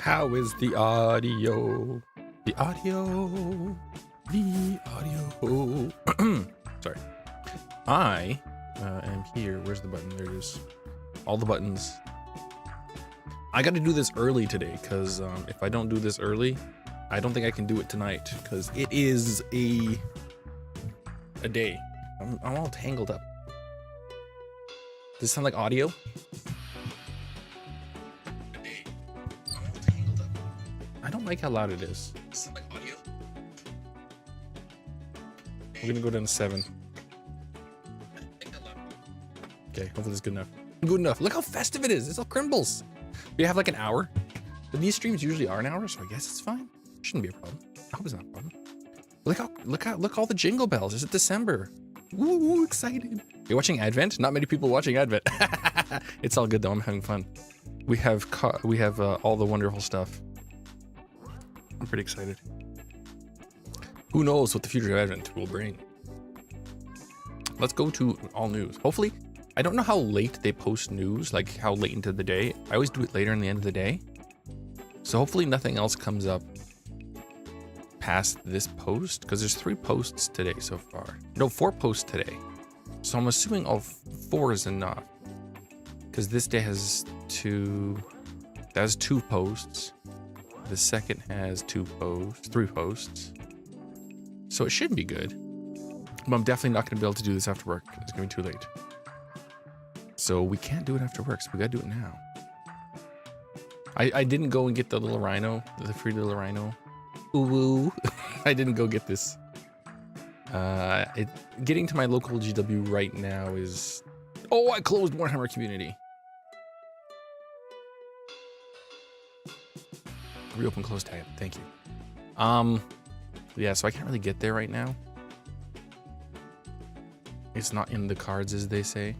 How is the audio? The audio. The audio. Sorry. I am here. Where's the button? There it is. All the buttons. I got to do this early today because if I don't do this early, I don't think I can do it tonight because it is a day. I'm all tangled up. Does it sound like audio? I don't like how loud it is. Does it sound like audio? We're gonna go down to 7. Okay, hopefully it's good enough. Good enough. Look how festive it is. It's all crumbles. We have like an hour. But these streams usually are an hour, so I guess it's fine. Shouldn't be a problem. I hope it's not a problem. Look all the jingle bells. Is it December? Ooh, excited. You're watching Advent? Not many people watching Advent. It's all good though. I'm having fun. We have all the wonderful stuff. I'm pretty excited. Who knows what the future of Advent will bring? Let's go to all news. Hopefully, I don't know how late they post news, like how late into the day. I always do it later in the end of the day. So hopefully nothing else comes up past this post, because there's 3 posts today so far. No, 4 posts today. So I'm assuming all 4 is enough. Because this day has 2 posts. The second has 3 posts. So it should be good. But I'm definitely not going to be able to do this after work. It's going to be too late. So we can't do it after work, so we got to do it now. I didn't go and get the little rhino, the free little rhino. Ooh, I didn't go get this. Getting to my local GW right now is... Oh, I closed Warhammer Community. Reopen close tab. Thank you. Yeah, so I can't really get there right now. It's not in the cards, as they say.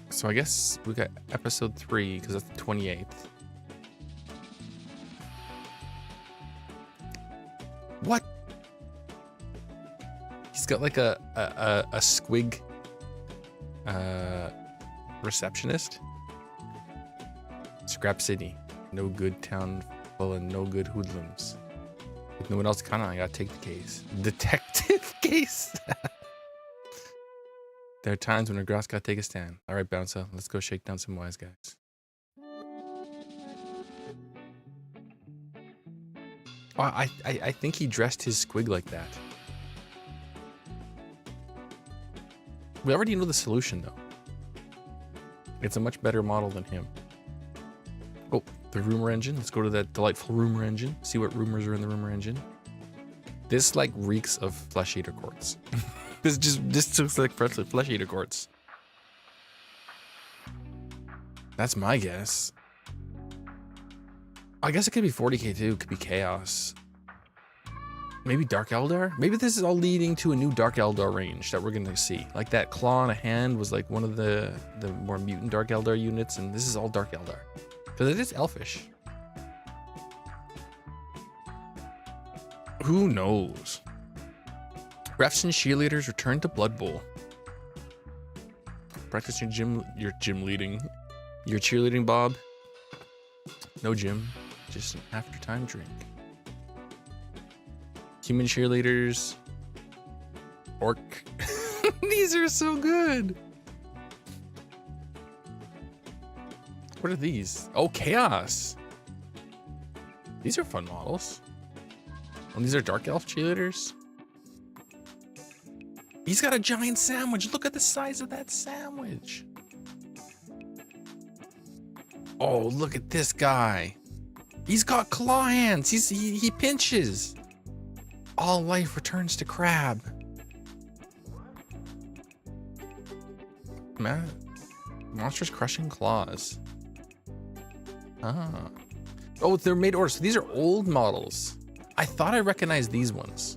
So I guess we got episode 3 because that's the 28th. What? He's got like a squig receptionist. Scrap City, no good town full of no good hoodlums. With no one else to count on, I gotta take the case. Detective case. There are times when a grass gotta take a stand. All right, Bouncer, let's go shake down some wise guys. Oh, I think he dressed his squig like that. We already know the solution, though. It's a much better model than him. Oh, the rumor engine. Let's go to that delightful rumor engine. See what rumors are in the rumor engine. This like reeks of flesh eater quartz. This looks like flesh eater quartz. That's my guess. I guess it could be 40k too. It could be chaos. Maybe Dark Eldar? Maybe this is all leading to a new Dark Eldar range that we're gonna see. Like that claw on a hand was like one of the more mutant Dark Eldar units, and this is all Dark Eldar. Because it is elfish. Who knows? Refs and cheerleaders return to Blood Bowl. Practice your gym leading. Your cheerleading, Bob. No gym, just an after-time drink. Human cheerleaders. Orc. These are so good. What are these? Oh, Chaos. These are fun models. Oh, these are Dark Elf cheerleaders. He's got a giant sandwich. Look at the size of that sandwich. Oh, look at this guy. He's got claw hands. He pinches. All life returns to Crab. Man, monsters crushing claws. Ah. Oh, they're made order. So these are old models. I thought I recognized these ones.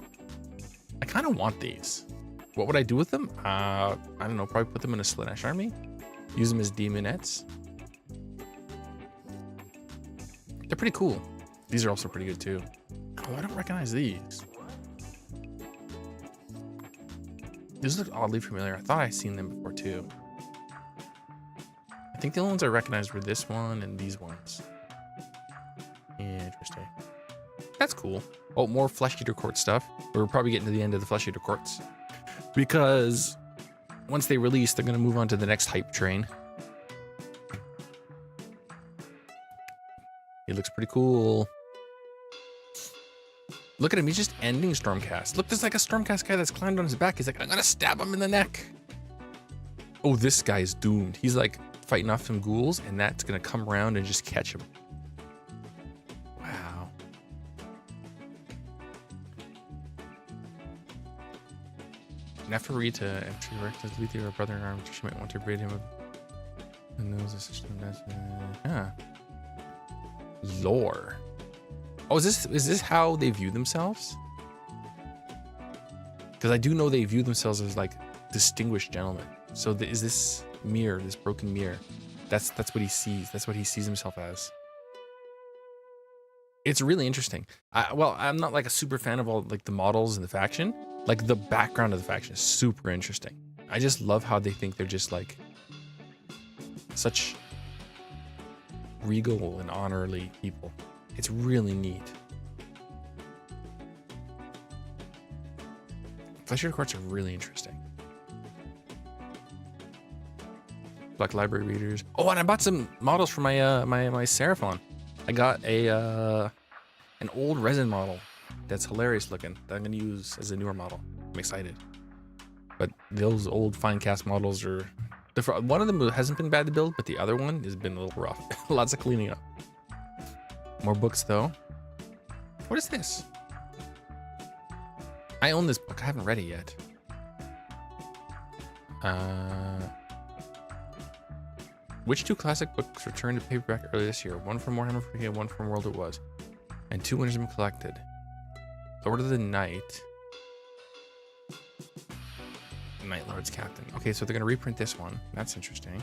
I kind of want these. What would I do with them? I don't know. Probably put them in a Slaanesh army. Use them as demonettes. They're pretty cool. These are also pretty good too. Oh, I don't recognize these. These look oddly familiar. I thought I'd seen them before too. I think the only ones I recognized were this one and these ones. Interesting. That's cool. Oh, more Flesh Eater Court stuff. We're probably getting to the end of the Flesh Eater Courts. Because once they release, they're going to move on to the next hype train. He looks pretty cool. Look at him. He's just ending Stormcast. Look, there's like a Stormcast guy that's climbed on his back. He's like, I'm going to stab him in the neck. Oh, this guy's doomed. He's like fighting off some ghouls, and that's going to come around and just catch him. Wow. And after Rita, after you recognize Letha, your brother in arms, she might want to rid him of. And knows the system that's. Lore. Oh, is this how they view themselves? Because I do know they view themselves as like distinguished gentlemen. So is this mirror, this broken mirror? That's what he sees. That's what he sees himself as. It's really interesting. Well, I'm not like a super fan of all like the models and the faction. Like the background of the faction is super interesting. I just love how they think they're just like such regal and honorly people. It's really neat. Flesh Eater Courts are really interesting. Black Library readers. Oh, and I bought some models for my my Seraphon. I got an old resin model that's hilarious looking that I'm gonna use as a newer model. I'm excited. But those old fine cast models are one of them hasn't been bad to build, but the other one has been a little rough. Lots of cleaning up. More books though. What is this? I own this book. I haven't read it yet. Which two classic books returned to paperback earlier this year? One from Warhammer 40K, one from World It Was. And two winners have been collected. Lord of the Night. Night Lord's Captain. Okay, so they're going to reprint this one. That's interesting.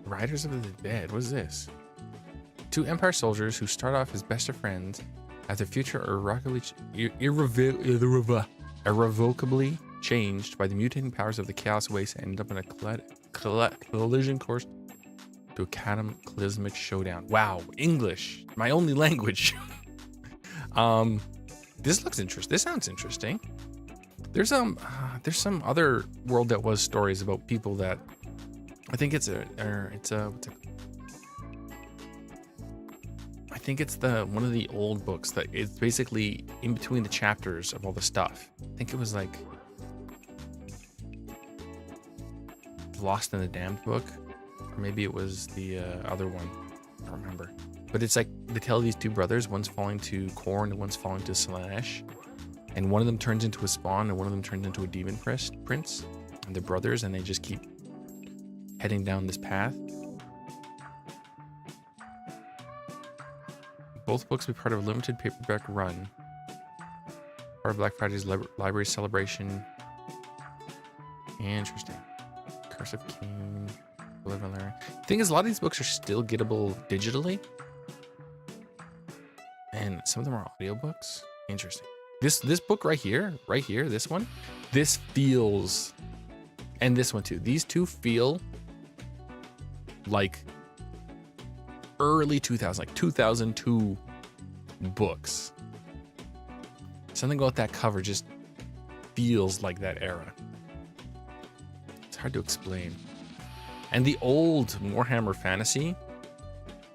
Riders of the Dead. What is this? Two Empire soldiers who start off as best of friends as their future irrevocably changed by the mutating powers of the Chaos Waste and end up in a collision course to a cataclysmic showdown. Wow, English, my only language. This looks interesting. This sounds interesting. There's some other World That Was stories about people that I think it's I think it's one of the old books that it's basically in between the chapters of all the stuff. I think it was like Lost in the Damned book, or maybe it was the other one. I don't remember. But it's like they tell these two brothers, one's falling to Khorne and one's falling to Slaanesh, and one of them turns into a spawn and one of them turns into a demon prince, and they're brothers and they just keep heading down this path. Both books will be part of a limited paperback run, part of Black Friday's library celebration. Interesting. Curse of Cain. The thing is, a lot of these books are still gettable digitally, and some of them are audiobooks. Interesting. This book right here, this one, this feels, and this one too. These two feel like early 2000s, like 2002 books. Something about that cover just feels like that era. It's hard to explain. And the old Warhammer fantasy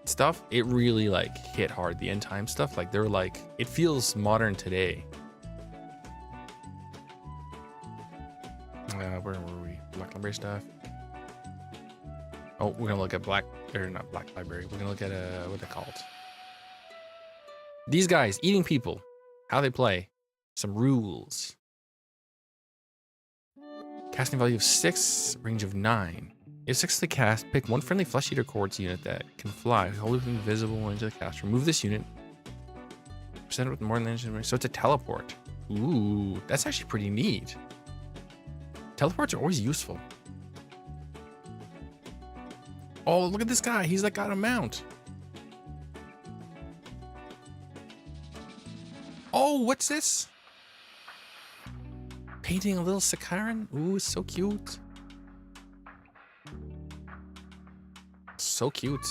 stuff, it really like hit hard. The end time stuff, like they're like, it feels modern today. Where were we? Black Library stuff. Oh, we're gonna look at not Black Library. We're gonna look at what they're called. These guys eating people, how they play, some rules. Casting value of 6, range of 9. If successfully cast, pick one friendly Flesh Eater Courts unit that can fly, hold it invisible into the cast. Remove this unit. Present it with more than so it's a teleport. Ooh, that's actually pretty neat. Teleports are always useful. Oh, look at this guy. He's like got a mount. Oh, what's this? Painting a little Sakaran. Ooh, it's so cute. So cute.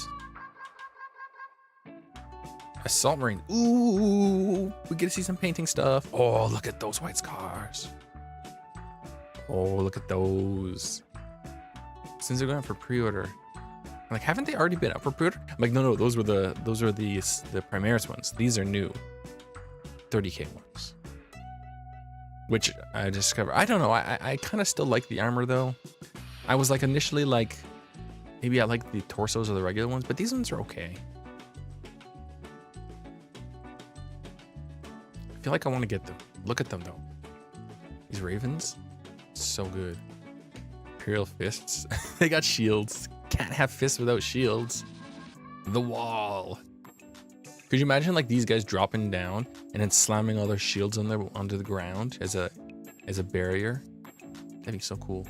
Assault Marine. Ooh, we get to see some painting stuff. Oh, look at those white scars. Oh, look at those. Since they're going for pre-order, I'm like, haven't they already been up for pre-order? I'm like, no, those are the Primaris ones. These are new 30K ones, which I discovered. I don't know. I kind of still like the armor though. I was like initially like, maybe I like the torsos or the regular ones, but these ones are okay. I feel like I want to get them. Look at them though. These ravens, so good. Imperial fists. They got shields. Can't have fists without shields. The wall. Could you imagine like these guys dropping down and then slamming all their shields onto the ground as a barrier? That'd be so cool.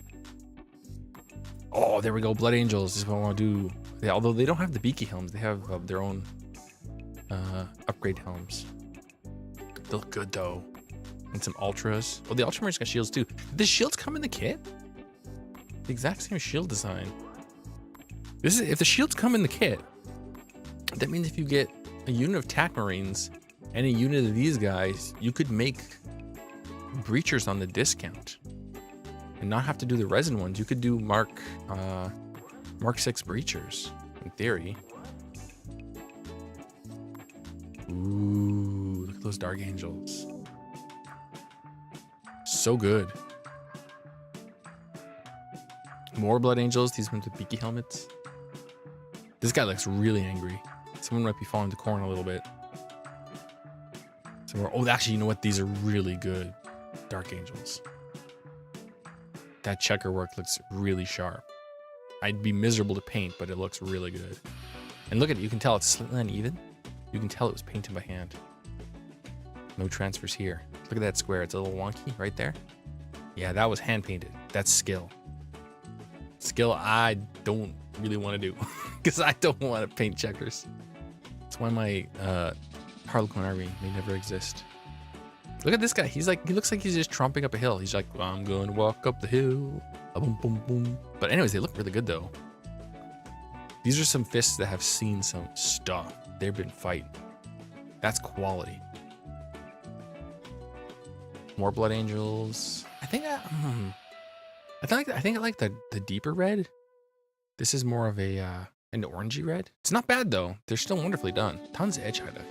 Oh, there we go. Blood Angels. This is what I want to do. Although they don't have the beaky helms, they have their own upgrade helms. They look good though. And some ultras. Oh, the Ultramarines got shields too. Did the shields come in the kit? The exact same shield design. This is if the shields come in the kit. That means if you get a unit of TAC Marines and a unit of these guys, you could make breachers on the discount and not have to do the resin ones. You could do Mark 6 breachers in theory. Ooh, look at those Dark Angels. So good. More Blood Angels. These ones with beaky helmets. This guy looks really angry. Someone might be falling to corn a little bit. Somewhere. Oh, actually, you know what? These are really good. Dark Angels. That checker work looks really sharp. I'd be miserable to paint, but it looks really good. And look at it. You can tell it's slightly uneven. You can tell it was painted by hand. No transfers here. Look at that square. It's a little wonky right there. Yeah, that was hand painted. That's skill. Skill I don't really want to do because I don't want to paint checkers. That's why my Harlequin army may never exist. Look at this guy. He looks like he's just tromping up a hill. He's like, I'm going to walk up the hill. Boom, boom, boom. But anyways, they look really good though. These are some fists that have seen some stuff. They've been fighting. That's quality. More Blood Angels. I think I like the deeper red. This is more of a an orangey red. It's not bad though. They're still wonderfully done. Tons of edge highlight.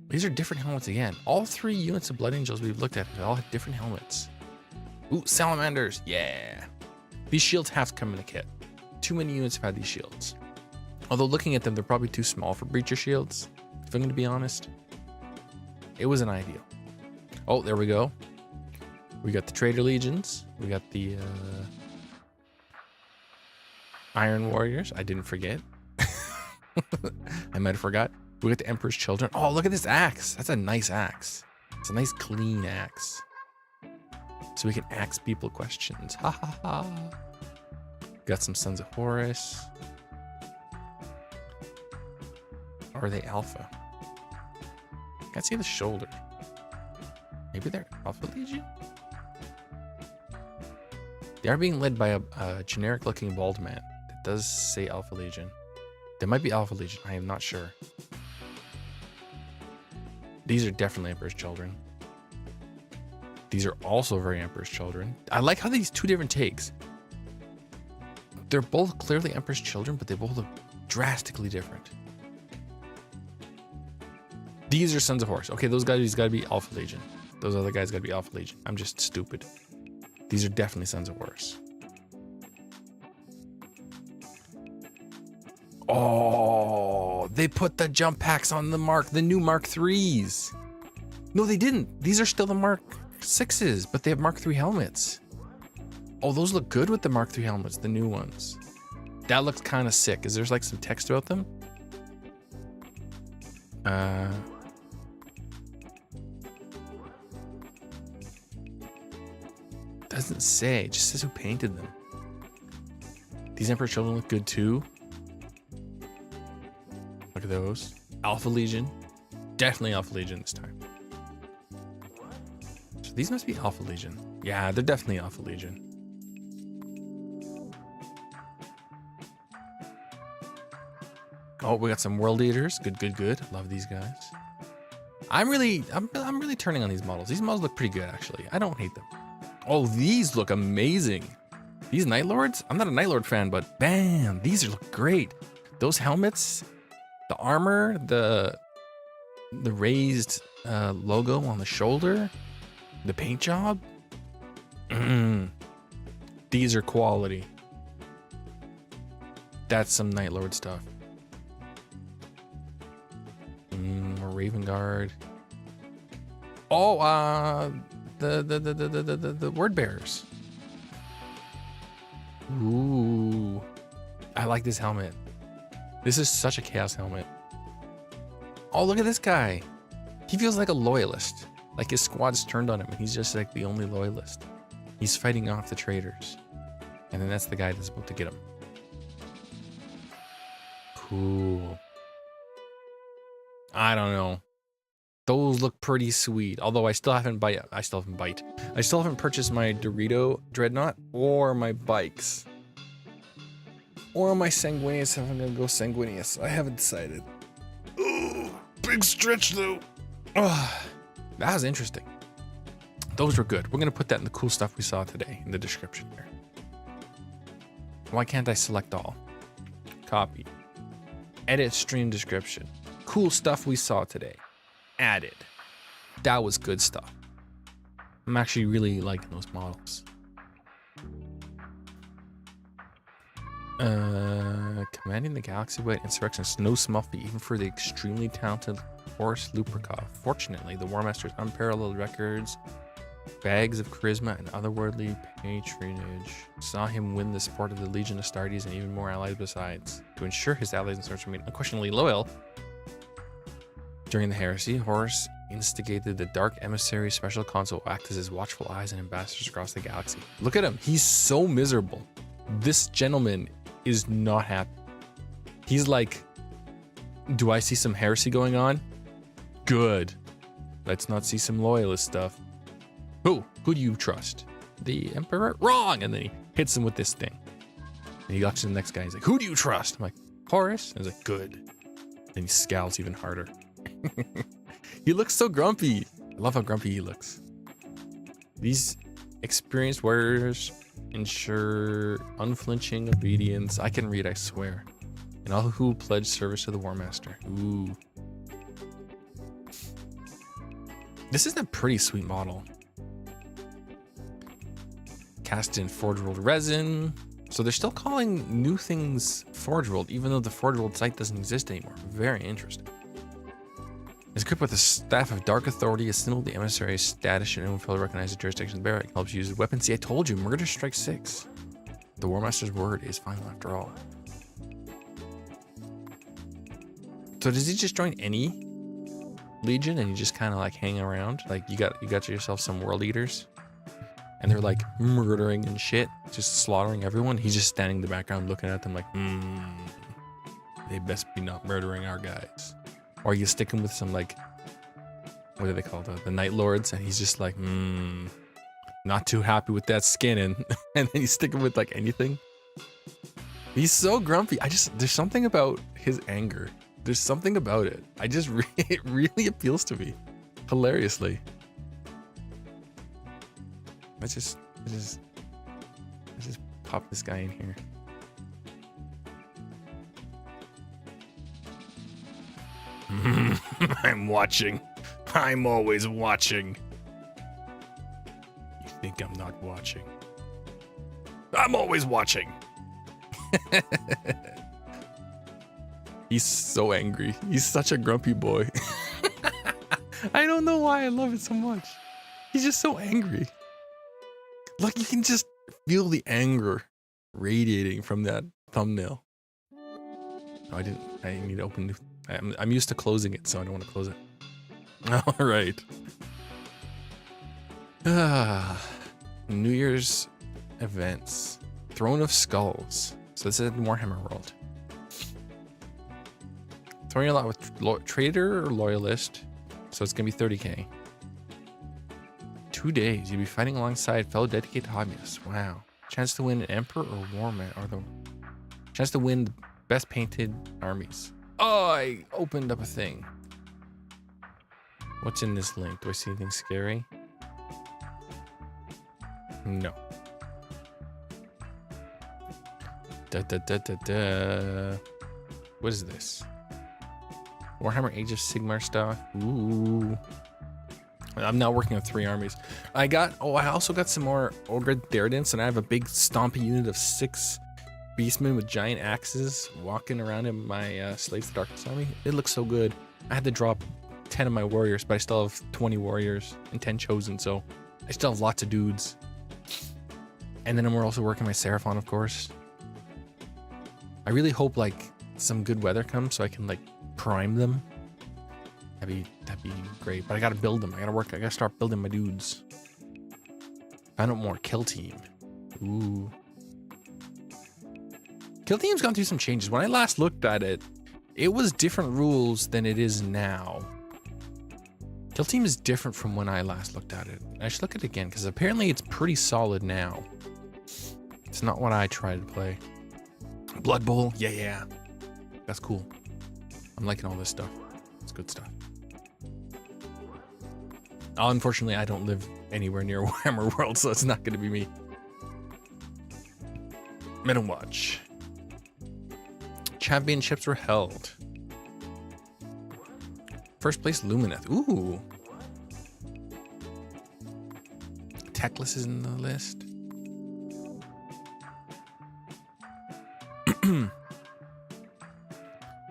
These are different helmets again. All 3 units of Blood Angels we've looked at, they all have different helmets. Ooh, salamanders. Yeah. These shields have to come in a kit. Too many units have had these shields. Although looking at them, they're probably too small for breacher shields. If I'm going to be honest, it was an ideal. Oh, there we go. We got the Traitor Legions. We got the Iron Warriors. I didn't forget. I might have forgot. We got the Emperor's Children. Oh, look at this axe. That's a nice axe. It's a nice clean axe. So we can ask people questions. Ha ha ha. Got some Sons of Horus. Or are they Alpha? Can't see the shoulder. Maybe they're Alpha Legion? They are being led by a generic looking bald man. That does say Alpha Legion. They might be Alpha Legion. I am not sure. These are definitely Emperor's Children. These are also very Emperor's Children. I like how these 2 different takes. They're both clearly Emperor's Children, but they both look drastically different. These are Sons of Horus. Okay, those guys got to be Alpha Legion. Those other guys got to be Alpha Legion. I'm just stupid. These are definitely Sons of Horus. Oh, they put the jump packs on the new Mark 3s. No, they didn't. These are still the Mark 6s, but they have Mark 3 helmets. Oh, those look good with the Mark 3 helmets, the new ones. That looks kind of sick. Is there like some text about them? Doesn't say. It just says who painted them. These Emperor Children look good too. Look at those. Alpha Legion. Definitely Alpha Legion this time. These must be Alpha Legion. Yeah, they're definitely Alpha Legion. Oh, we got some World Eaters. Good, good, good. Love these guys. I'm really turning on these models. These models look pretty good, actually. I don't hate them. Oh, these look amazing. These Night Lords, I'm not a Night Lord fan, but bam, these look great. Those helmets, the armor, the raised logo on the shoulder, the paint job. These are quality. That's some Night Lord stuff. More Raven Guard. Oh, the Word Bearers. Ooh, I like this helmet. This is such a chaos helmet. Oh, look at this guy. He feels like a loyalist. Like his squad's turned on him and he's just like the only loyalist. He's fighting off the traitors. And then that's the guy that's about to get him. Cool. I don't know. Those look pretty sweet. Although I still haven't purchased my Dorito Dreadnought or my bikes. Or my Sanguinius if I'm gonna go Sanguinius. I haven't decided. Ooh, big stretch though. Oh, that was interesting. Those were good. We're gonna put that in the cool stuff we saw today in the description there. Why can't I select all? Copy. Edit stream description. Cool stuff we saw today. Added. That was good stuff. I'm actually really liking those models. Commanding the galaxy-wide insurrection is no small feat even for the extremely talented Horus Luperkov. Fortunately, the War Master's unparalleled records, bags of charisma, and otherworldly patronage saw him win the support of the Legion of Astartes and even more allies besides. To ensure his allies and soldiers remain unquestionably loyal, during the heresy, Horus instigated the Dark Emissary Special Consul to act as his watchful eyes and ambassadors across the galaxy. Look at him. He's so miserable. This gentleman is not happy. He's like, do I see some heresy going on? Good. Let's not see some loyalist stuff. Who do you trust? The Emperor? Wrong! And then he hits him with this thing. And he looks to the next guy. He's like, who do you trust? I'm like, Horus? And he's like, good. And he scowls even harder. He looks so grumpy. I love how grumpy he looks. These experienced warriors ensure unflinching obedience. I can read, I swear. And all who pledge service to the War Master. Ooh. This is a pretty sweet model. Cast in Forge World resin. So they're still calling new things Forge World, even though the Forge World site doesn't exist anymore. Very interesting. It's equipped with the Staff of Dark Authority, a symbol of the emissary's status and will recognize the jurisdiction of the barrack. Helps use the weapon. See, I told you, Murder Strike 6. The War Master's word is final after all. So does he just join any Legion and you just kind of like hang around? Like you got yourself some World Eaters and they're like murdering and shit, just slaughtering everyone. He's just standing in the background looking at them like, they best be not murdering our guys. Or you stick him with some like, what do they call the Night Lords, and he's just like, not too happy with that skin, and then you stick him with like anything. He's so grumpy. There's something about his anger. There's something about it. It really appeals to me, hilariously. Let's just pop this guy in here. I'm watching. I'm always watching. You think I'm not watching? I'm always watching. He's so angry. He's such a grumpy boy. I don't know why I love it so much. He's just so angry. Like you can just feel the anger radiating from that thumbnail. No, I didn't. I need to open new. I'm used to closing it, so I don't want to close it. All right. New Year's events. Throne of Skulls. So this is in Warhammer World. Throwing a lot with Traitor or Loyalist. So it's going to be 30k. 2 days. You'll be fighting alongside fellow dedicated hobbyists. Wow. Chance to win an emperor or warman, or the chance to win the best painted armies. Oh, I opened up a thing. What's in this link? Do I see anything scary? No. What is this? Warhammer Age of Sigmar stuff. Ooh. I'm now working on 3 armies. I also got some more Ogre Theridents, and I have a big stompy unit of 6 beastmen with giant axes walking around in my Slaves to Darkness army. It looks so good. I had to drop 10 of my warriors, but I still have 20 warriors and 10 chosen, so I still have lots of dudes. And then we're also working my Seraphon, of course. I really hope like some good weather comes so I can like prime them. That'd be great. But I gotta build them. I gotta start building my dudes. Find out more. Kill Team. Ooh. Kill Team's gone through some changes. When I last looked at it, it was different rules than it is now. Kill Team is different from when I last looked at it. I should look at it again because apparently it's pretty solid now. It's not what I tried to play. Blood Bowl. Yeah. That's cool. I'm liking all this stuff. It's good stuff. Unfortunately, I don't live anywhere near Warhammer World, so it's not going to be me. Meta Watch. Championships were held. First place, Lumineth. Ooh. Techless is in the list.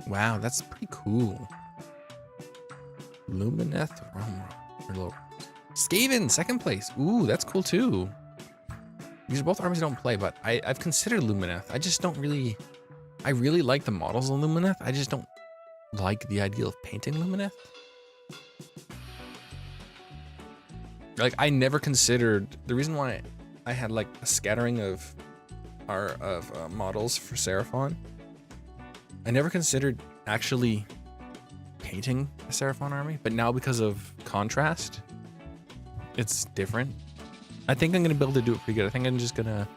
Wow, that's pretty cool. Lumineth. Skaven, second place. Ooh, that's cool too. These are both armies I don't play, but I've considered Lumineth. I just don't really... I really like the models of Lumineth. I just don't like the idea of painting Lumineth. Like, I never considered... The reason why I had like a scattering of models for Seraphon, I never considered actually painting a Seraphon army, but now because of contrast, it's different. I think I'm gonna be able to do it pretty good. I think I'm just gonna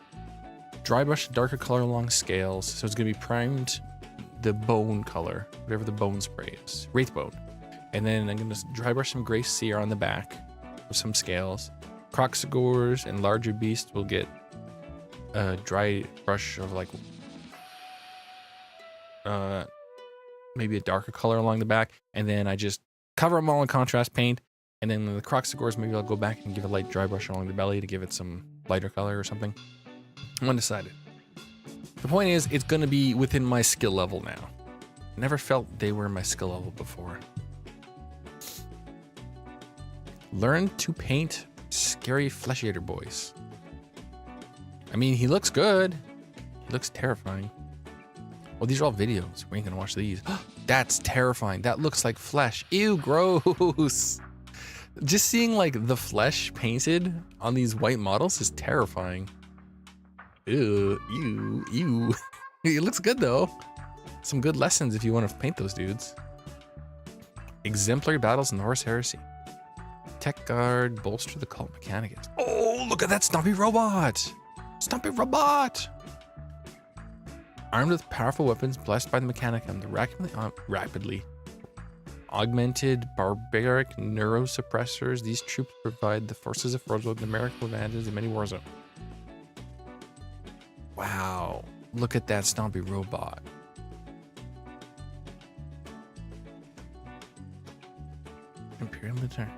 dry brush a darker color along scales, so it's gonna be primed the bone color, whatever the bone spray is, Wraith Bone, and then I'm gonna dry brush some gray sear on the back with some scales. Croxagores and larger beasts will get a dry brush of like maybe a darker color along the back, and then I just cover them all in contrast paint, and then the Croxagores maybe I'll go back and give a light dry brush along the belly to give it some lighter color or something. I'm undecided. The point is, it's going to be within my skill level now. Never felt they were my skill level before. Learn to paint scary Flesh Eater boys. I mean, he looks good. He looks terrifying. Well, these are all videos. We ain't gonna watch these. That's terrifying. That looks like flesh. Ew, gross. Just seeing like the flesh painted on these white models is terrifying. Ew, ew, ew. It looks good though. Some good lessons if you want to paint those dudes. Exemplary battles in the Horus Heresy. Tech Guard, bolster the Cult Mechanicus. Oh, look at that Stumpy Robot. Stumpy Robot. Armed with powerful weapons blessed by the Mechanicum, the rapidly augmented barbaric neurosuppressors, these troops provide the forces of Roswell numerical advantages in many war zones. Wow, look at that Stompy Robot. Imperial Military.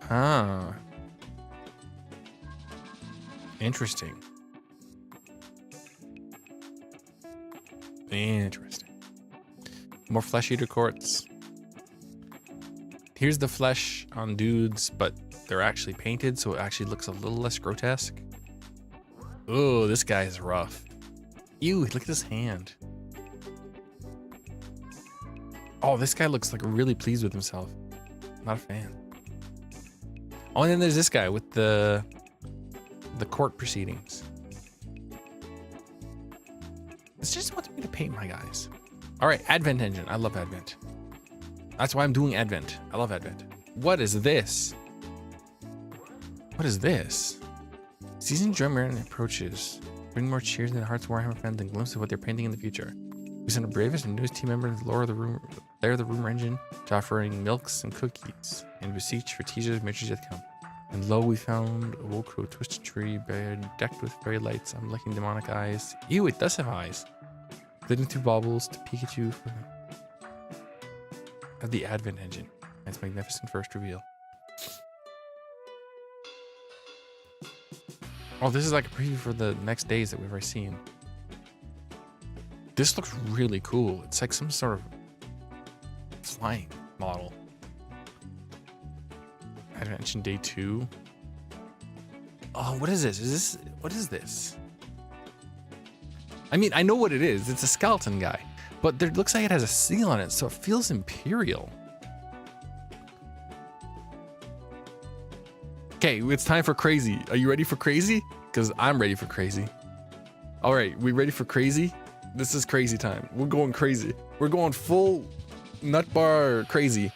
Huh. Interesting. Interesting. More Flesh Eater courts. Here's the flesh on dudes, but they're actually painted, so it actually looks a little less grotesque. Oh, this guy is rough. Ew, look at his hand. Oh, this guy looks like really pleased with himself. Not a fan. Oh, and then there's this guy with the court proceedings. It's just wants me to paint my guys. All right, Advent engine. I love Advent. That's why I'm doing Advent. I love Advent. What is this? What is this? Season drum Marin approaches. Bring more cheers in the hearts of Warhammer fans and glimpses of what they're painting in the future. We send our bravest and newest team member to lair the rumor engine to offering milks and cookies and beseech for teasers of miniatures yet come. And lo, we found a wool crow twisted tree bed decked with fairy lights, unblinking demonic eyes. Ew, it does have eyes. Glitting through baubles to Pikachu of the Advent engine. And its magnificent first reveal. Oh, this is like a preview for the next days that we've already seen. This looks really cool. It's like some sort of flying model. Adventure Day 2. Oh, what is this? What is this? I mean, I know what it is. It's a skeleton guy. But there looks like it has a seal on it, so it feels Imperial. Okay, it's time for crazy. Are you ready for crazy? Because I'm ready for crazy. All right, we ready for crazy? This is crazy time. We're going crazy. We're going full nut bar crazy.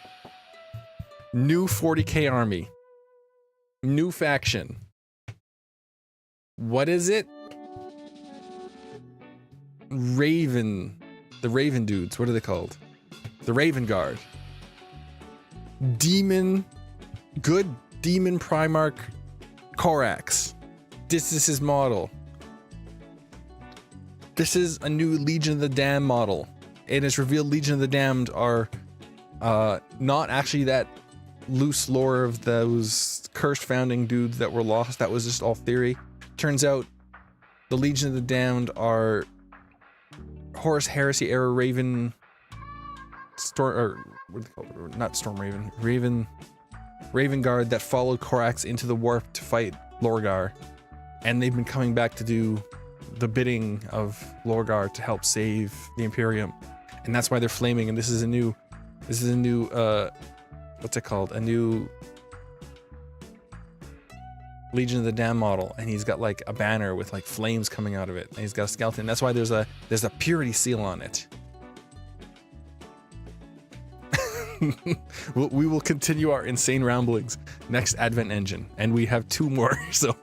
New 40k army. New faction. What is it? Raven. The Raven dudes. What are they called? The Raven Guard. Demon. Good Demon Primarch Korax. This is his model. This is a new Legion of the Damned model. It is revealed Legion of the Damned are not actually that loose lore of those cursed founding dudes that were lost. That was just all theory. Turns out the Legion of the Damned are Horus Heresy era Raven Storm, or what do they call it? Not Storm Raven. Raven Guard that followed Korax into the warp to fight Lorgar. And they've been coming back to do the bidding of Lorgar to help save the Imperium. And that's why they're flaming. And this is a new what's it called? A new Legion of the Damned model. And he's got like a banner with like flames coming out of it. And he's got a skeleton. That's why there's a purity seal on it. We will continue our insane ramblings next Advent engine. And we have 2 more, so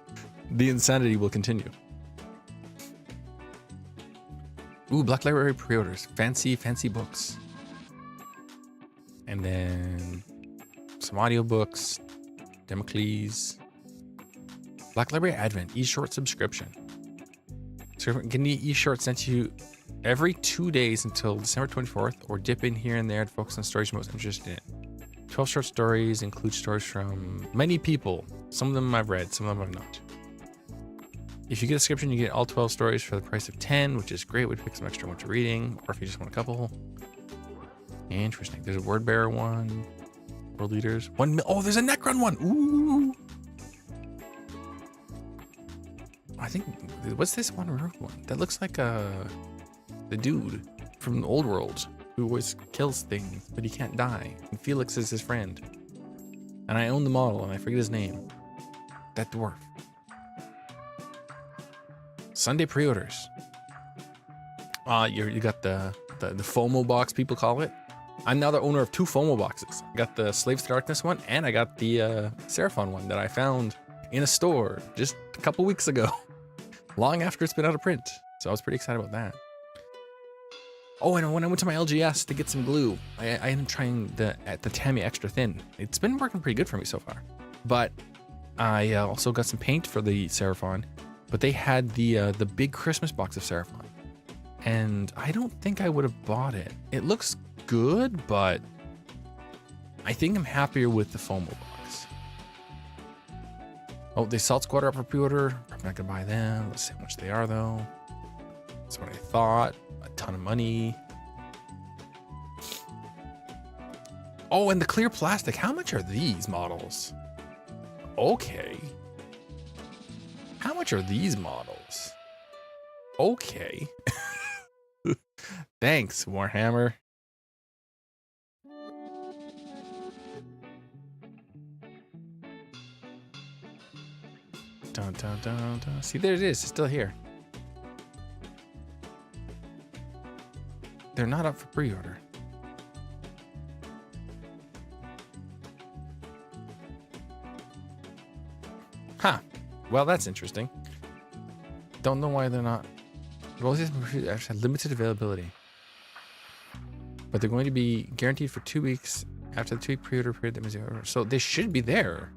the insanity will continue. Ooh, Black Library pre-orders. Fancy books. And then some audiobooks. Democles. Black Library Advent, e-short subscription. So get the e-short sent to you every 2 days until December 24th, or dip in here and there to focus on stories you're most interested in. 12 short stories include stories from many people. Some of them I've read, some of them I've not. If you get a subscription, you get all 12 stories for the price of 10, which is great. We'd pick some extra winter reading, or if you just want a couple. Interesting. There's a Word Bearer one. World Leaders. Oh, there's a Necron one. Ooh. I think, what's this one? That looks like the dude from the old world who always kills things, but he can't die. And Felix is his friend. And I own the model, and I forget his name. That dwarf. Sunday pre-orders. You got the FOMO box, people call it. I'm now the owner of 2 FOMO boxes. I got the Slaves to Darkness one, and I got the Seraphon one that I found in a store just a couple weeks ago, long after it's been out of print. So I was pretty excited about that. Oh, and when I went to my LGS to get some glue, I ended up trying the Tammy Extra Thin. It's been working pretty good for me so far. But I also got some paint for the Seraphon. But they had the big Christmas box of Seraphon. And I don't think I would have bought it. It looks good, but I think I'm happier with the FOMO box. Oh, the Salt Squad are up for pre-order. Probably not gonna buy them. Let's see how much they are though. That's what I thought. A ton of money. Oh, and the clear plastic. How much are these models? Okay. How much are these models? Okay. Thanks, Warhammer. Dun, dun, dun, dun. See, there it is. It's still here. They're not up for pre-order. Huh. Well, that's interesting. Don't know why they're not. Well, this has limited availability. But they're going to be guaranteed for 2 weeks after the 2-week pre-order period that was over. So they should be there.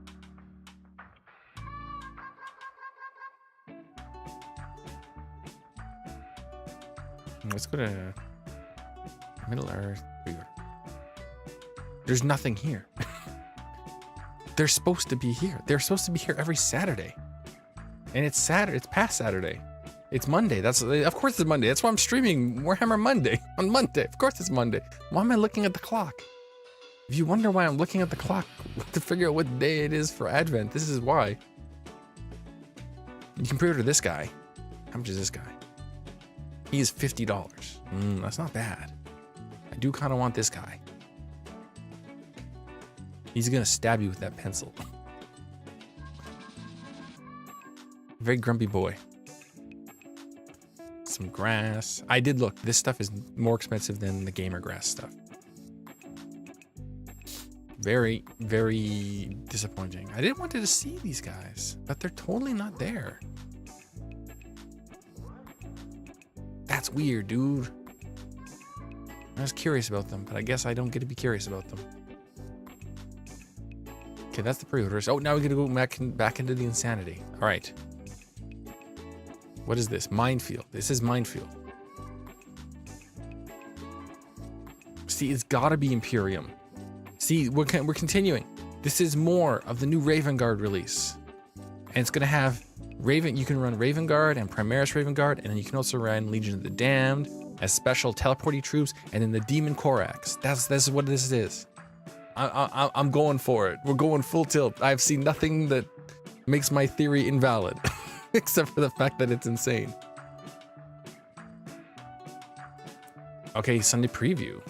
Let's go to Middle Earth pre-order. There's nothing here. They're supposed to be here. They're supposed to be here every Saturday. And it's Saturday. It's past Saturday. It's Monday. Of course it's Monday. That's why I'm streaming Warhammer Monday on Monday. Of course it's Monday. Why am I looking at the clock? If you wonder why I'm looking at the clock to figure out what day it is for Advent, this is why. You can pre-order this guy. How much is this guy? He is $50. That's not bad. I do kind of want this guy. He's gonna stab you with that pencil. Very grumpy boy. Some grass. I did look. This stuff is more expensive than the gamer grass stuff. Very, very disappointing. I didn't want to see these guys, but they're totally not there. That's weird, dude. I was curious about them, but I guess I don't get to be curious about them. Okay, that's the pre-orders. Oh, now we got to go back into the insanity. All right. What is this? Minefield. This is Minefield. See, it's got to be Imperium. See, we're continuing. This is more of the new Raven Guard release. And it's going to have you can run Raven Guard and Primaris Raven Guard, and then you can also run Legion of the Damned as special teleporting troops, and then the Demon Corax. That's what this is. I'm going for it. We're going full tilt. I've seen nothing that makes my theory invalid, except for the fact that it's insane. Okay, Sunday preview.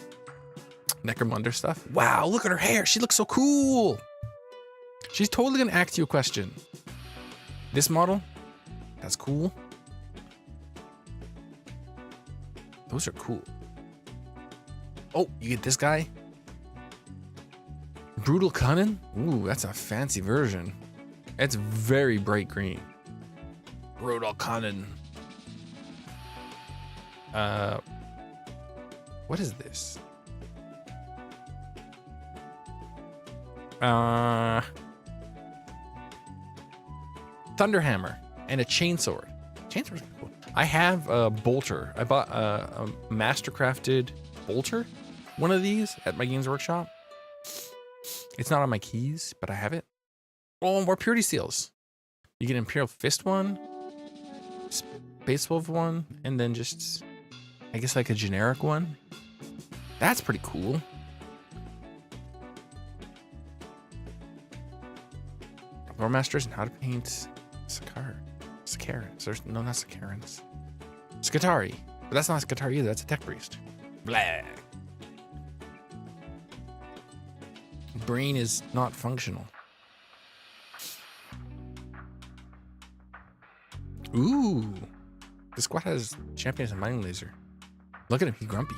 Necromunda stuff. Wow, look at her hair. She looks so cool. She's totally gonna ask you a question. This model, that's cool. Those are cool. Oh, you get this guy. Brutal Cunning? Ooh, that's a fancy version. It's very bright green. Brutal Cunning. What is this? Thunderhammer and a chainsword. Chainsword's cool. I have a bolter. I bought a mastercrafted bolter, one of these at my Games Workshop. It's not on my keys, but I have it. Oh, more purity seals. You get Imperial Fist one, Space Wolf one, and then just, I guess, like a generic one. That's pretty cool. Lore Masters and how to paint Sakarans. No, not Sakarans. Skatari. But that's not Skatari either. That's a Tech Priest. Blah. Brain is not functional. Ooh. This squad has champions and mining laser. Look at him. He's grumpy.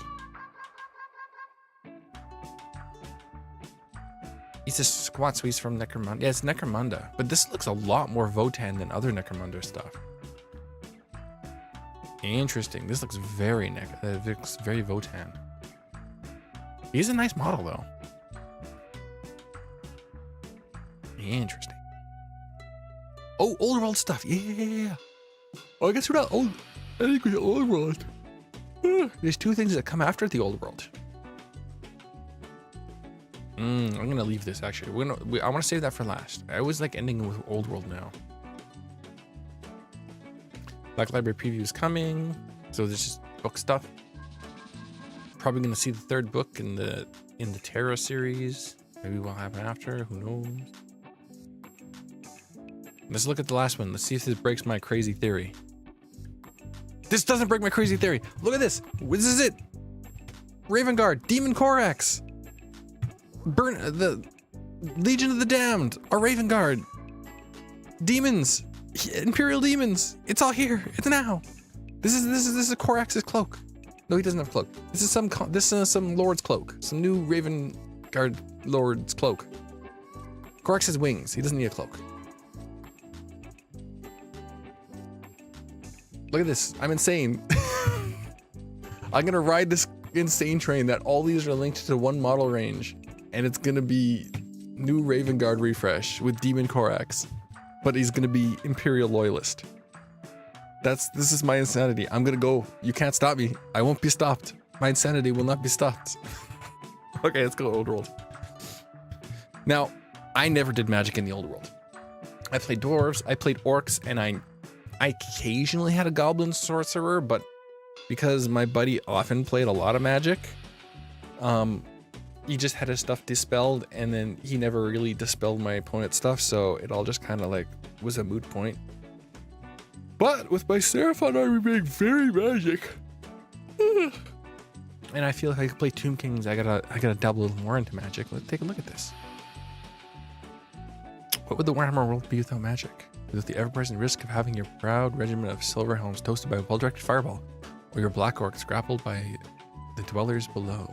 He's a squat, so he's from Necromunda. Yeah, it's Necromunda. But this looks a lot more Votan than other Necromunda stuff. Interesting. This looks very looks very Votan. He's a nice model, though. Interesting. Oh, old world stuff. Yeah. Oh, I guess we're not old. I think we're old world. There's two things that come after the old world. I'm gonna leave this actually. I want to save that for last. I always like ending with old world now. Black Library preview is coming, so there's just book stuff. Probably gonna see the third book in the Terra series. Maybe what'll happen after. Who knows? Let's look at the last one. Let's see if this breaks my crazy theory. This doesn't break my crazy theory. Look at this. This is it. Raven Guard, Demon Corax. Burn the Legion of the Damned, our Raven Guard, demons, Imperial demons. It's all here. It's now. This is a Corax's cloak. No, he doesn't have a cloak. This is some Lord's cloak. Some new Raven Guard Lord's cloak. Corax has wings. He doesn't need a cloak. Look at this. I'm insane. I'm gonna ride this insane train that all these are linked to one model range, and it's gonna be new Raven Guard refresh with Demon Corax, but he's gonna be Imperial Loyalist. This is my insanity. I'm gonna go. You can't stop me. I won't be stopped. My insanity will not be stopped. Okay, let's go Old World. Now, I never did magic in the Old World. I played dwarves, I played orcs, and I occasionally had a goblin sorcerer, but because my buddy often played a lot of magic, he just had his stuff dispelled, and then he never really dispelled my opponent's stuff, so it all just kind of like was a moot point. But with my Seraphon army being very magic, and I feel like I could play Tomb Kings, I gotta dabble a little more into magic. Let's take a look at this. What would the Warhammer world be without magic? Without the ever-present risk of having your proud regiment of silver helms toasted by a well-directed fireball, or your black orcs grappled by the dwellers below.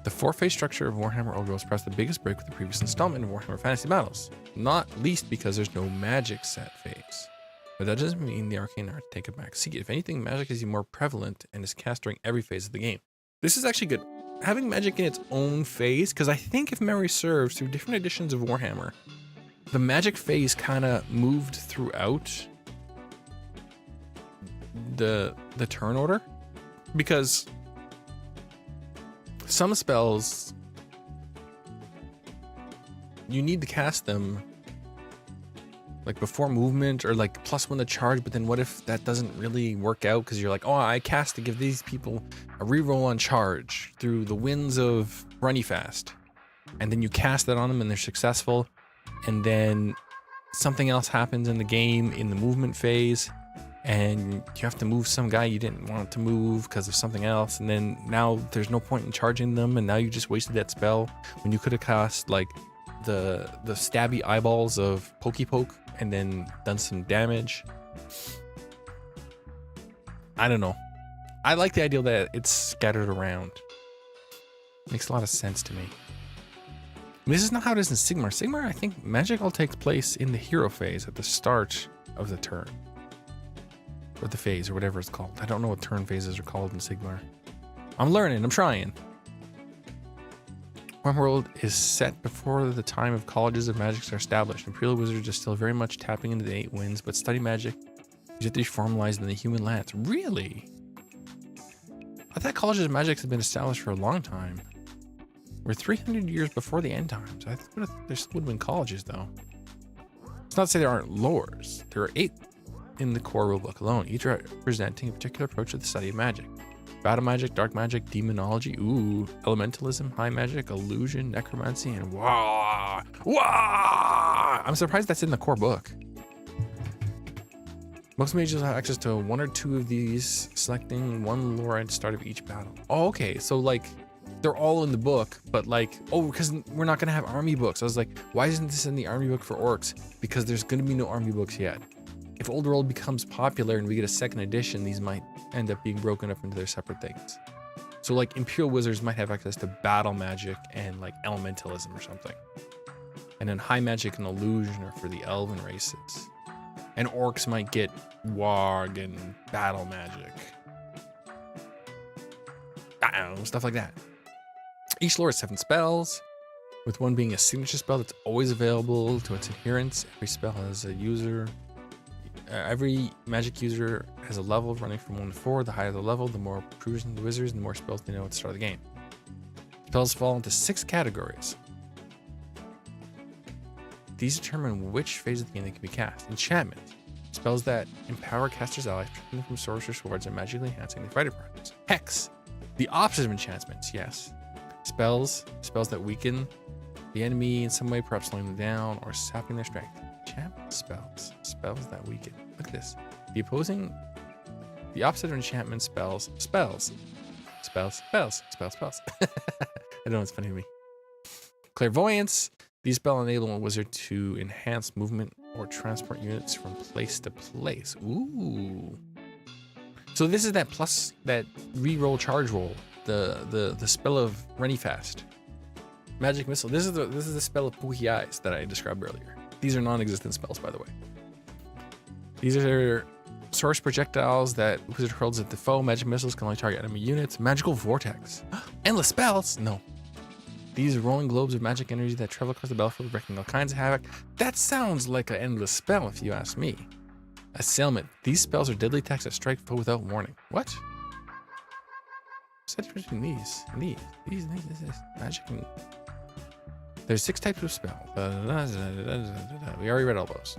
The four-phase structure of Warhammer Old World pressed the biggest break with the previous installment of Warhammer Fantasy Battles, not least because there's no magic set phase. But that doesn't mean the arcane art take a back seat. If anything, magic is more prevalent and is cast during every phase of the game. This is actually good. Having magic in its own phase, because I think if memory serves, through different editions of Warhammer, the magic phase kind of moved throughout the turn order, because some spells you need to cast them like before movement or like +1 to charge, but then what if that doesn't really work out because you're like, oh, I cast to give these people a reroll on charge through the winds of Runny Fast, and then you cast that on them and they're successful, and then something else happens in the game in the movement phase and you have to move some guy you didn't want to move because of something else, and then now there's no point in charging them, and now you just wasted that spell when you could have cast like the stabby eyeballs of Pokey Poke and then done some damage. I don't know. I like the idea that it's scattered around. Makes a lot of sense to me. This is not how it is in Sigmar. Sigmar, I think magic all takes place in the hero phase at the start of the turn. Or the phase, or whatever it's called. I don't know what turn phases are called in Sigmar. I'm learning, I'm trying. Warhammer World is set before the time of colleges of magic are established. Imperial Wizards are still very much tapping into the 8 winds, but study magic is yet to be formalized in the human lands. Really? I thought colleges of magic had been established for a long time. We're 300 years before the end times. I thought there still would have been colleges, though. It's not to say there aren't lores. There are 8 in the core rulebook alone, each representing a particular approach to the study of magic. Battle magic, dark magic, demonology, elementalism, high magic, illusion, necromancy, and wah! I'm surprised that's in the core book. Most mages have access to 1 or 2 of these, selecting 1 lore at the start of each battle. Oh, okay, so like, they're all in the book, but like, oh, because we're not gonna have army books. I was like, why isn't this in the army book for orcs? Because there's gonna be no army books yet. If Old World becomes popular and we get a 2nd edition, these might end up being broken up into their separate things. So like Imperial Wizards might have access to battle magic and like elementalism or something. And then high magic and illusion are for the elven races. And orcs might get warg and battle magic. I don't know, stuff like that. Each lore has 7 spells, with 1 being a signature spell that's always available to its adherents. Every spell has a user. Every magic user has a level running from 1 to 4. The higher the level, the more proficient the wizards, and the more spells they know at the start of the game. Spells fall into 6 categories. These determine which phase of the game they can be cast. Enchantment. Spells that empower casters' allies, protecting them from sorcerer swords, and magically enhancing their fighter prowess. Hex. The opposite of enchantments, yes. Spells that weaken the enemy in some way, perhaps slowing them down or sapping their strength. Enchantment spells that weaken. Look at this. The opposite of enchantment spells. I know it's funny to me. Clairvoyance. These spells enable a wizard to enhance movement or transport units from place to place. Ooh. So this is that plus that reroll charge roll. The spell of Runny Fast. Magic Missile. This is the spell of Pooky Eyes that I described earlier. These are non-existent spells, by the way. These are Source projectiles that wizard hurls at the foe. Magic missiles can only target enemy units. Magical vortex. Endless spells. No. These rolling globes of magic energy that travel across the battlefield, wreaking all kinds of havoc. That sounds like an endless spell, if you ask me. Assailment. These spells are deadly attacks that strike foe without warning. What? What's the difference between these and these? These. Magic and... There's 6 types of spell. We already read all those.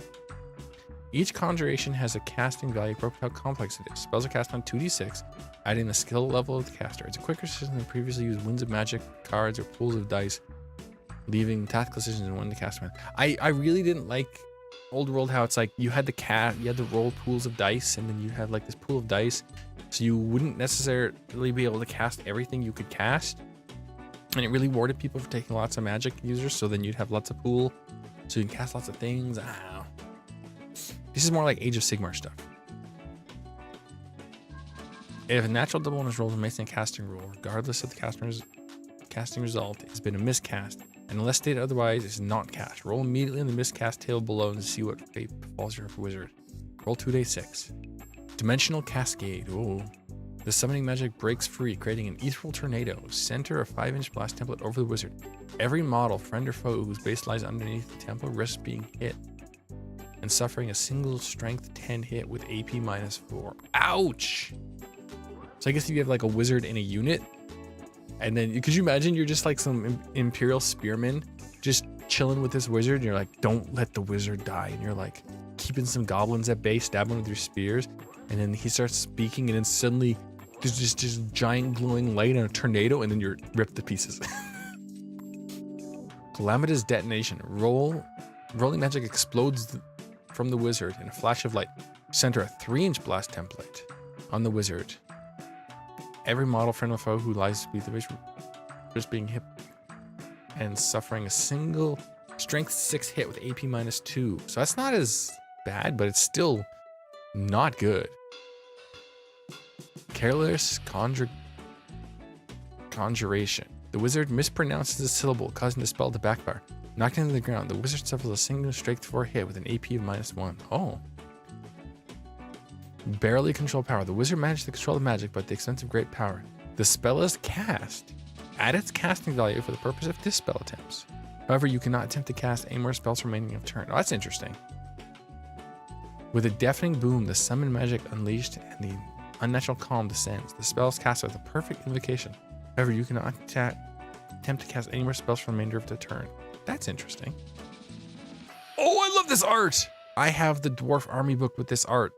Each conjuration has a casting value for how complex it is. Spells are cast on 2d6, adding the skill level of the caster. It's a quicker system than previously used winds of magic cards or pools of dice, leaving tactical decisions in one to cast. I really didn't like Old World how it's like you had to roll pools of dice, and then you had like this pool of dice, so you wouldn't necessarily be able to cast everything you could cast, and it really rewarded people for taking lots of magic users. So then you'd have lots of pool, so you can cast lots of things. I don't know. This is more like Age of Sigmar stuff. If a natural double one is rolled in making a casting roll, regardless of the caster's casting result, it's been a miscast, and unless stated otherwise, it's not cast. Roll immediately in the miscast table below and see what fate befalls your wizard. Roll 2d6. Dimensional Cascade. Oh. The summoning magic breaks free, creating an ethereal tornado. Center a 5-inch blast template over the wizard. Every model, friend or foe, whose base lies underneath the template risks being hit and suffering a single strength 10 hit with AP -4. Ouch! So I guess if you have like a wizard in a unit, and then could you imagine you're just like some Imperial spearman just chilling with this wizard, and you're like, don't let the wizard die, and you're like keeping some goblins at bay, stabbing with your spears, and then he starts speaking, and then suddenly there's just giant glowing light and a tornado, and then you're ripped to pieces. Calamitous detonation. Rolling magic explodes from the wizard in a flash of light. Center a 3-inch blast template on the wizard. Every model, friend or foe who lies beneath the wizard just being hit and suffering a single strength 6 hit with AP -2. So that's not as bad, but it's still not good. Careless conjuration. The wizard mispronounces a syllable, causing the spell to backfire. Knocked into the ground, the wizard suffers a single strength 4 hit with an AP of -1. Oh. Barely control power. The wizard managed to control the magic, but at the expense of great power. The spell is cast at its casting value for the purpose of dispel attempts. However, you cannot attempt to cast any more spells remaining of turn. Oh, that's interesting. With a deafening boom, the summoned magic unleashed and the unnatural calm descends. The spell is cast with a perfect invocation. However, you cannot attempt to cast any more spells for the remainder of the turn. That's interesting. Oh, I love this art! I have the Dwarf Army book with this art.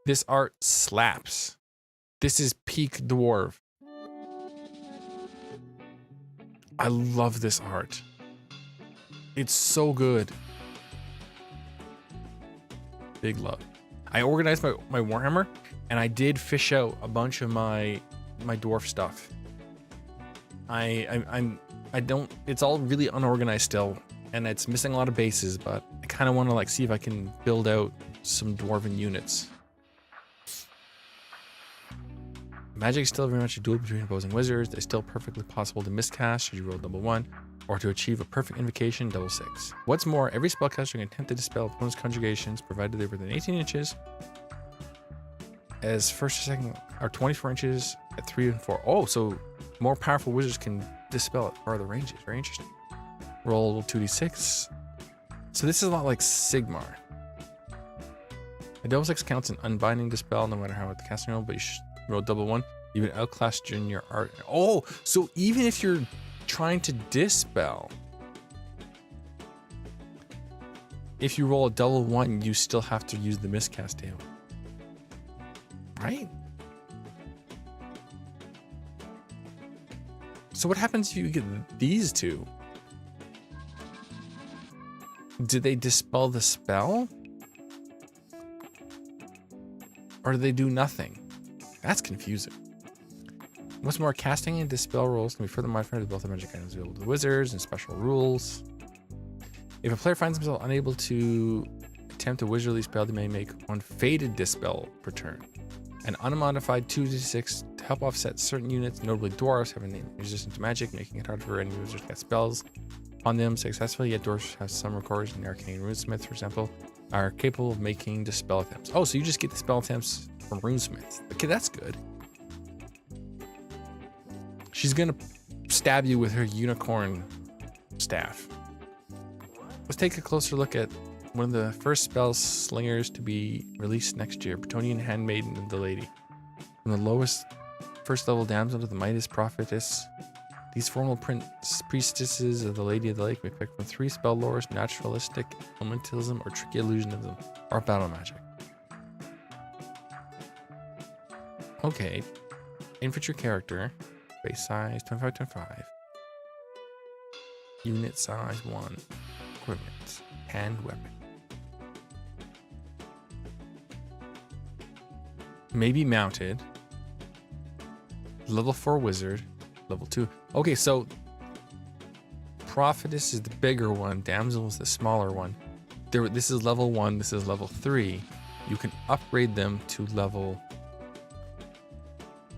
This art slaps. This is peak dwarf. I love this art. It's so good. Big love. I organized my Warhammer, and I did fish out a bunch of my dwarf stuff. I don't, it's all really unorganized still, and it's missing a lot of bases, but I kind of want to like see if I can build out some dwarven units. Magic is still very much a duel between opposing wizards. It's still perfectly possible to miscast should you roll +1, or to achieve a perfect invocation +6. What's more, every spellcaster can attempt to dispel opponent's conjugations, provided they're within 18 inches, as first or second, or 24 inches at 3 and 4. Oh, so more powerful wizards can dispel at farther ranges. Very interesting. Roll 2d6. So this is a lot like Sigmar. A +6 counts an unbinding dispel no matter how the casting roll, but you should roll +1. You would outclass junior art. Oh, so even if you're trying to dispel, if you roll a +1, you still have to use the miscast table. Right? So what happens if you get these two? Do they dispel the spell? Or do they do nothing? That's confusing. What's more, casting and dispel rolls can be further modified with both the magic items available to the wizards and special rules. If a player finds himself unable to attempt a wizardly spell, they may make one faded dispel per turn. An unmodified 2d6 to help offset certain units, notably dwarves, having resistance to magic, making it harder for any wizards to cast spells. on them successfully, yet dwarves have some recorders in the arcane runesmith, for example, are capable of making the spell attempts. Oh, so you just get the spell attempts from runesmiths. Okay, that's good. She's gonna stab you with her unicorn staff. Let's take a closer look at one of the first spell slingers to be released next year, Bretonian Handmaiden of the Lady. From the lowest first level damsel to the mightiest prophetess, these formal priestesses of the Lady of the Lake may pick from 3 spell lores: naturalistic, elementalism, or tricky illusionism, or battle magic. Okay, infantry character, base size 25-25, unit size 1, equipment, hand weapon. Maybe mounted, level 4 wizard, level 2. Okay, so prophetess is the bigger one, damsel is the smaller one. This is level 1, this is level 3. You can upgrade them to level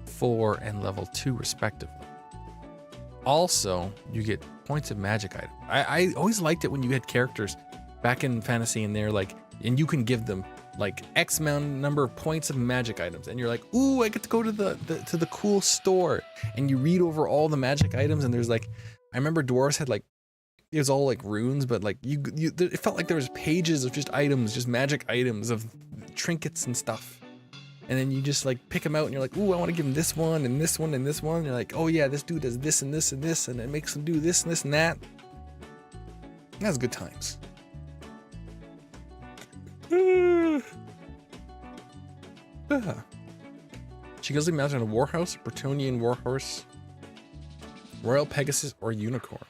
4 and level 2 respectively. Also, you get points of magic item. I always liked it when you had characters back in fantasy and they're like, and you can give them like X amount number of points of magic items, and you're like, ooh, I get to go to the cool store, and you read over all the magic items, and there's like, I remember dwarves had like, it was all like runes, but like it felt like there was pages of just items, just magic items of trinkets and stuff, and then you just like pick them out, and you're like, ooh, I want to give him this one and this one and this one, and you're like, oh yeah, this dude does this and this and this, and it makes him do this and this and that. That's good times. She goes to be mounted on a warhouse, Bretonian warhorse, Royal Pegasus, or Unicorn.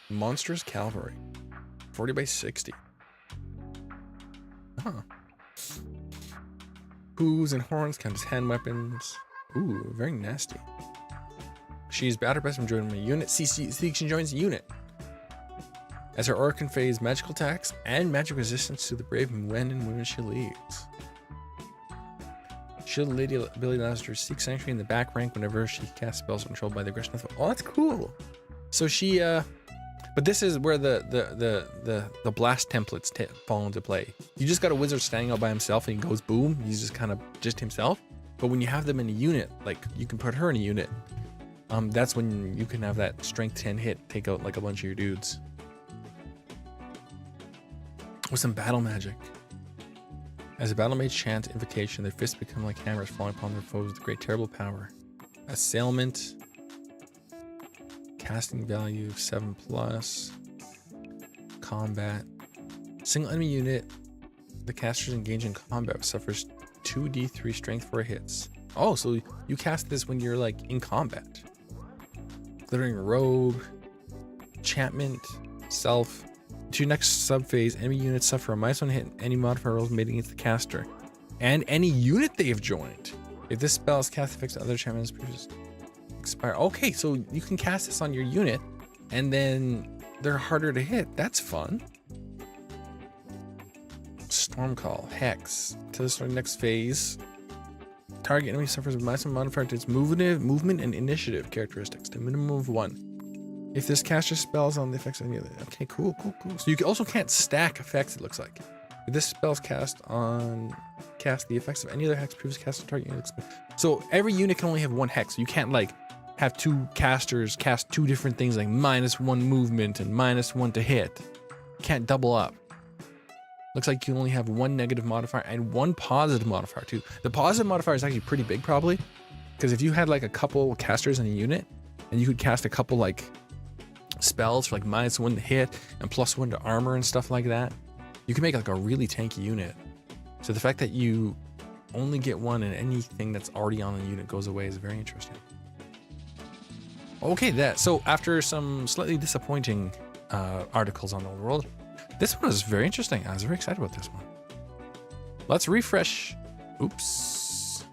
Monstrous Cavalry. 40 by 60. Huh. Hooves and horns count as hand weapons. Ooh, very nasty. She's battle best from joining a unit. See, she joins a unit. As her aura conveys magical attacks and magic resistance to the brave when and women she leads. Shield Lady ability allows her to seek sanctuary in the back rank whenever she casts spells controlled by the aggression of. Oh, that's cool. So she, but this is where the blast templates fall into play. You just got a wizard standing out by himself and he goes boom. He's just kind of just himself. But when you have them in a unit, like you can put her in a unit. That's when you can have that strength 10 hit, take out like a bunch of your dudes. With some battle magic. As a battle mage chants invocation, their fists become like hammers falling upon their foes with great terrible power. Assailment. Casting value 7+. Combat. Single enemy unit. The casters engaged in combat suffers 2d3 strength for hits. Oh, so you cast this when you're like in combat. Glittering robe. Enchantment. Self. To your next subphase, enemy units suffer a -1 hit and any modifier rolls made against the caster. And any unit they have joined. If this spell is cast, affects other enchantments expire. Okay, so you can cast this on your unit and then they're harder to hit. That's fun. Stormcall, Hex. To the next phase. Target enemy suffers a -1 modifier to its movement and initiative characteristics to a minimum of 1. If this caster spells on the effects of any other. Okay, cool. So you also can't stack effects, it looks like. If this spell's cast the effects of any other hex previous cast on target unit. So every unit can only have 1 hex. You can't like have 2 casters cast 2 different things like -1 movement and -1 to hit. You can't double up. Looks like you only have 1 negative modifier and 1 positive modifier too. The positive modifier is actually pretty big probably. Because if you had like a couple casters in a unit and you could cast a couple like spells for like -1 to hit and +1 to armor and stuff like that, you can make like a really tanky unit. So the fact that you only get 1 and anything that's already on the unit goes away is very interesting. Okay, so after some slightly disappointing articles on the world, this one is very interesting. I was very excited about this one. Let's refresh. Oops.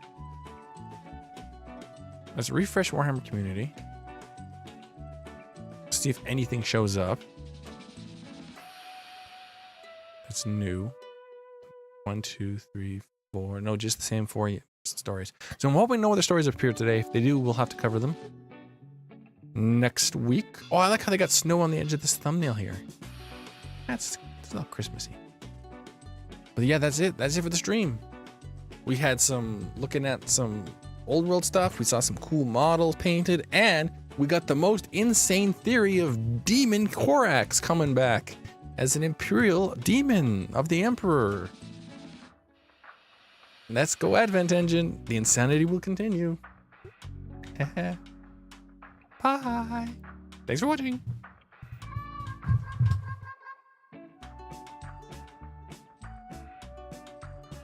Let's refresh Warhammer community. See if anything shows up. It's new. 1, 2, 3, 4. No, just the same 4 stories. So I'm hoping no other stories appear today. If they do, we'll have to cover them. next week. Oh, I like how they got snow on the edge of this thumbnail here. That's all Christmassy. But yeah, that's it. That's it for the stream. We had some looking at some old world stuff. We saw some cool models painted, and we got the most insane theory of Demon Korax coming back as an Imperial Demon of the Emperor. Let's go, Advent Engine. The insanity will continue. Bye. Thanks for watching.